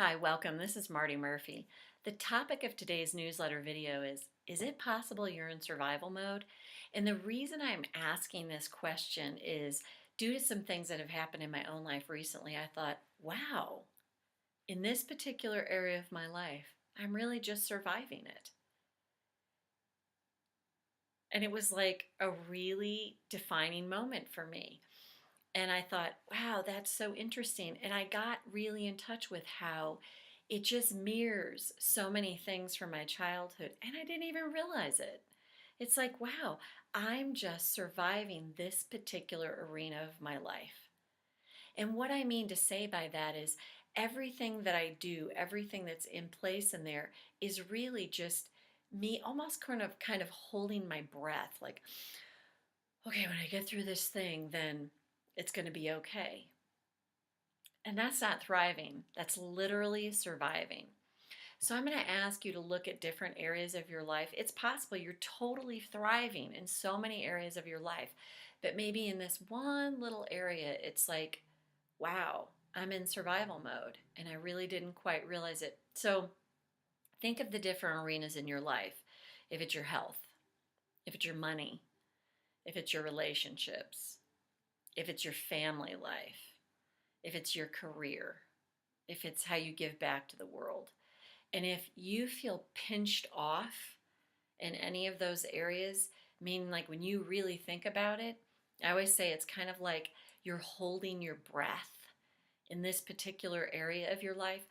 Hi, welcome. This is Marty Murphy. The topic of today's newsletter video is it possible you're in survival mode? And the reason I'm asking this question is due to some things that have happened in my own life recently. I thought, wow, in this particular area of my life, I'm really just surviving it. And it was like a really defining moment for me. And I thought, wow, that's so interesting. And I got really in touch with how it just mirrors so many things from my childhood. And I didn't even realize it. It's like, wow, I'm just surviving this particular arena of my life. And what I mean to say by that is everything that I do, everything that's in place in there is really just me almost kind of holding my breath like, okay, when I get through this thing, then it's going to be okay. And that's not thriving, that's literally surviving. So I'm going to ask you to look at different areas of your life. It's possible you're totally thriving in so many areas of your life, but maybe in this one little area, it's like, wow, I'm in survival mode and I really didn't quite realize it. So think of the different arenas in your life. If it's your health, if it's your money, if it's your relationships, if it's your family life, if it's your career, if it's how you give back to the world. And if you feel pinched off in any of those areas, meaning like when you really think about it, I always say it's kind of like you're holding your breath in this particular area of your life.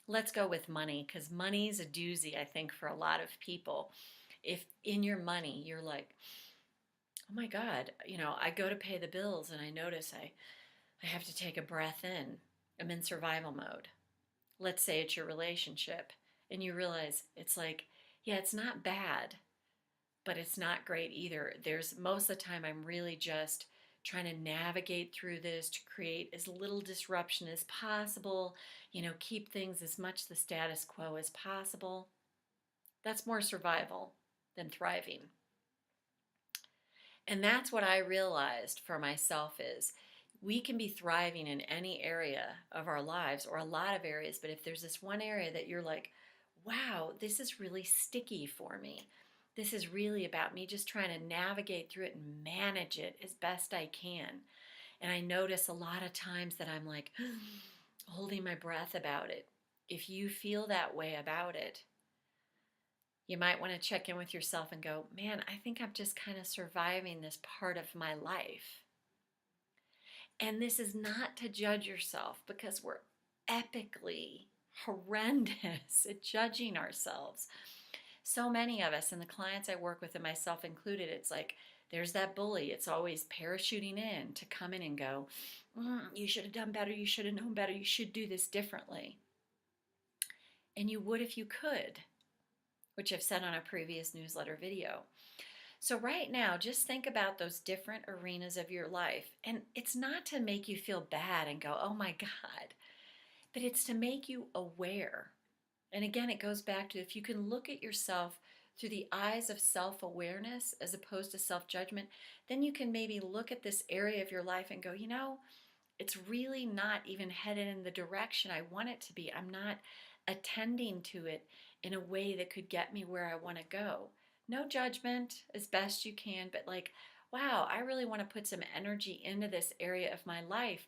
Let's go with money because money's a doozy, I think, for a lot of people. If in your money, you're like, oh my God, I go to pay the bills and I notice I have to take a breath in. I'm in survival mode. Let's say it's your relationship and you realize it's like, yeah, it's not bad, but it's not great either. There's most of the time I'm really just trying to navigate through this to create as little disruption as possible, keep things as much the status quo as possible. That's more survival than thriving. And that's what I realized for myself is we can be thriving in any area of our lives or a lot of areas, but if there's this one area that you're like, wow, this is really sticky for me. This is really about me just trying to navigate through it and manage it as best I can. And I notice a lot of times that I'm like holding my breath about it. If you feel that way about it, you might want to check in with yourself and go, man, I think I'm just kind of surviving this part of my life. And this is not to judge yourself because we're epically horrendous at judging ourselves. So many of us, and the clients I work with, and myself included, it's like there's that bully. It's always parachuting in to come in and go, you should have done better. You should have known better. You should do this differently. And you would if you could, which I've said on a previous newsletter video. So, right now, just think about those different arenas of your life. And it's not to make you feel bad and go, oh my God, but it's to make you aware. And again, it goes back to if you can look at yourself through the eyes of self awareness as opposed to self judgment, then you can maybe look at this area of your life and go, it's really not even headed in the direction I want it to be. I'm not attending to it in a way that could get me where I want to go. No judgment, as best you can, but like, wow, I really want to put some energy into this area of my life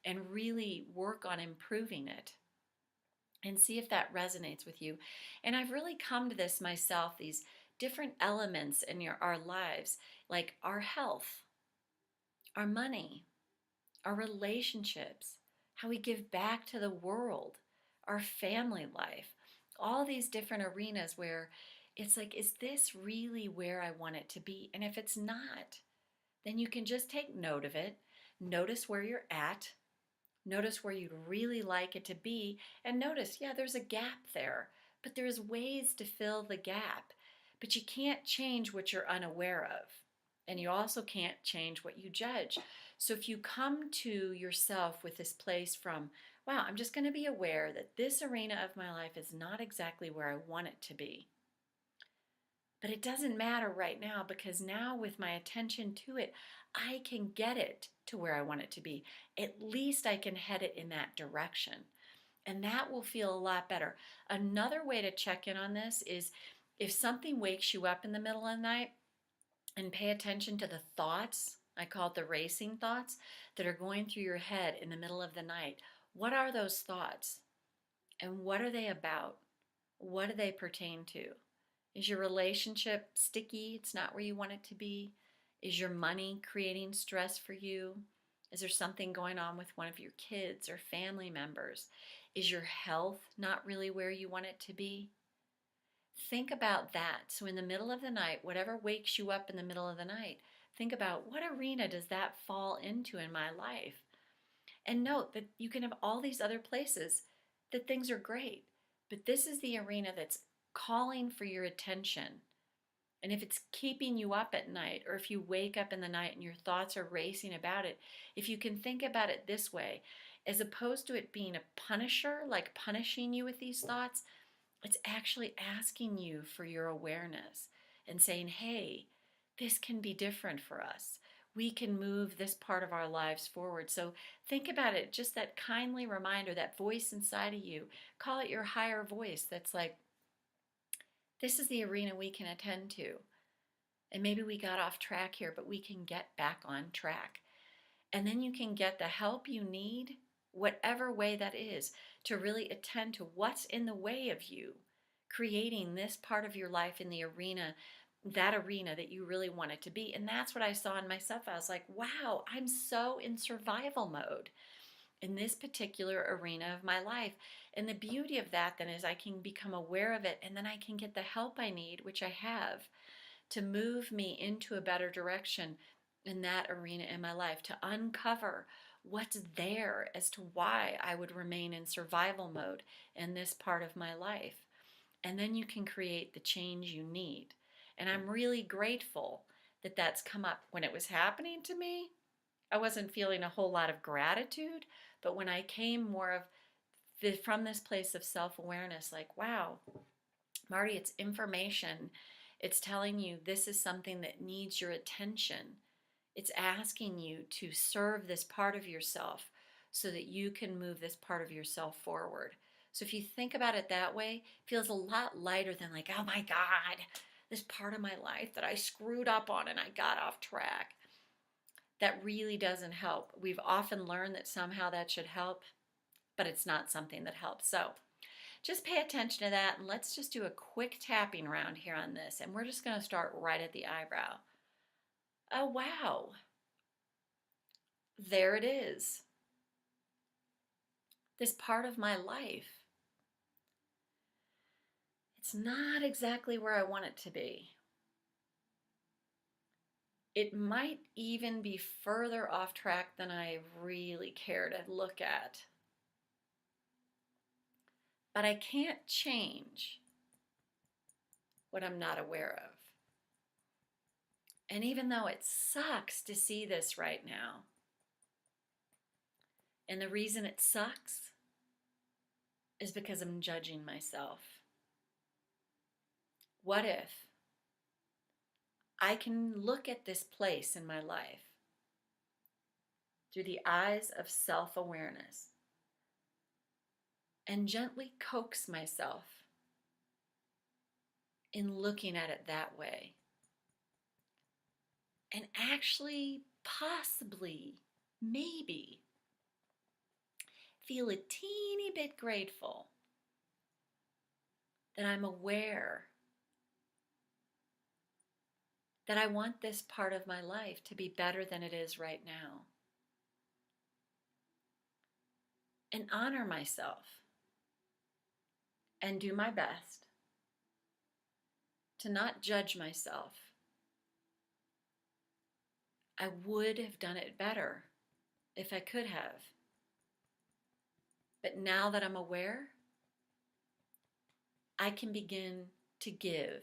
and really work on improving it and see if that resonates with you. And I've really come to this myself, these different elements in our lives, like our health, our money, our relationships, how we give back to the world, our family life, all these different arenas where it's like, is this really where I want it to be? And if it's not, then you can just take note of it, notice where you're at, notice where you'd really like it to be, and notice, yeah, there's a gap there, but there's ways to fill the gap. But you can't change what you're unaware of. And you also can't change what you judge. So if you come to yourself with this place from, wow, I'm just going to be aware that this arena of my life is not exactly where I want it to be. But it doesn't matter right now because now with my attention to it, I can get it to where I want it to be. At least I can head it in that direction. And that will feel a lot better. Another way to check in on this is if something wakes you up in the middle of the night, and pay attention to the thoughts. I call it the racing thoughts that are going through your head in the middle of the night. What are those thoughts? And what are they about? What do they pertain to? Is your relationship sticky? It's not where you want it to be? Is your money creating stress for you? Is there something going on with one of your kids or family members? Is your health not really where you want it to be? Think about that. So, in the middle of the night, whatever wakes you up in the middle of the night, think about what arena does that fall into in my life? And note that you can have all these other places that things are great, but this is the arena that's calling for your attention. And if it's keeping you up at night, or if you wake up in the night and your thoughts are racing about it, if you can think about it this way, as opposed to it being a punisher, like punishing you with these thoughts, it's actually asking you for your awareness and saying, hey, this can be different for us. We can move this part of our lives forward. So think about it, just that kindly reminder, that voice inside of you, call it your higher voice that's like, this is the arena we can attend to. And maybe we got off track here, but we can get back on track. And then you can get the help you need, whatever way that is, to really attend to what's in the way of you creating this part of your life in the arena, that arena that you really want it to be. And that's what I saw in myself. I was like, wow, I'm so in survival mode in this particular arena of my life. And the beauty of that then is I can become aware of it, and then I can get the help I need, which I have, to move me into a better direction in that arena in my life, to uncover what's there as to why I would remain in survival mode in this part of my life. And then you can create the change you need. And I'm really grateful that that's come up. When it was happening to me, I wasn't feeling a whole lot of gratitude, but when I came more of from this place of self-awareness, like, wow, Marty, it's information. It's telling you this is something that needs your attention. It's asking you to serve this part of yourself so that you can move this part of yourself forward. So if you think about it that way, it feels a lot lighter than like, oh my God, this part of my life that I screwed up on and I got off track. That really doesn't help. We've often learned that somehow that should help, but it's not something that helps. So just pay attention to that, and let's just do a quick tapping round here on this. And we're just going to start right at the eyebrow. Oh, wow. There it is. This part of my life. It's not exactly where I want it to be. It might even be further off track than I really care to look at. But I can't change what I'm not aware of. And even though it sucks to see this right now, and the reason it sucks is because I'm judging myself. What if I can look at this place in my life through the eyes of self-awareness and gently coax myself in looking at it that way, and actually, possibly, maybe, feel a teeny bit grateful that I'm aware that I want this part of my life to be better than it is right now. And honor myself and do my best to not judge myself. I would have done it better if I could have. But now that I'm aware, I can begin to give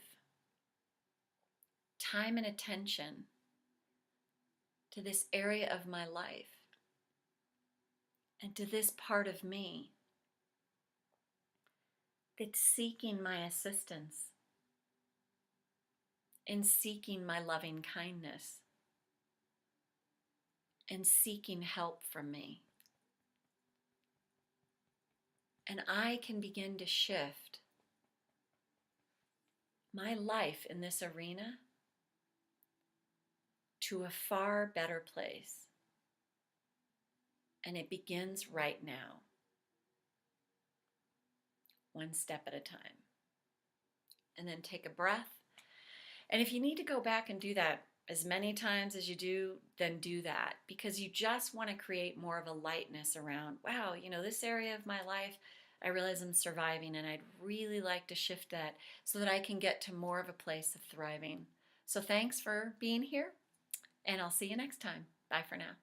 time and attention to this area of my life and to this part of me that's seeking my assistance and seeking my loving kindness and seeking help from me. And I can begin to shift my life in this arena to a far better place. And it begins right now, one step at a time. And then take a breath. And if you need to go back and do that as many times as you do, then do that, because you just want to create more of a lightness around, wow, this area of my life, I realize I'm surviving, and I'd really like to shift that so that I can get to more of a place of thriving. So thanks for being here, and I'll see you next time. Bye for now.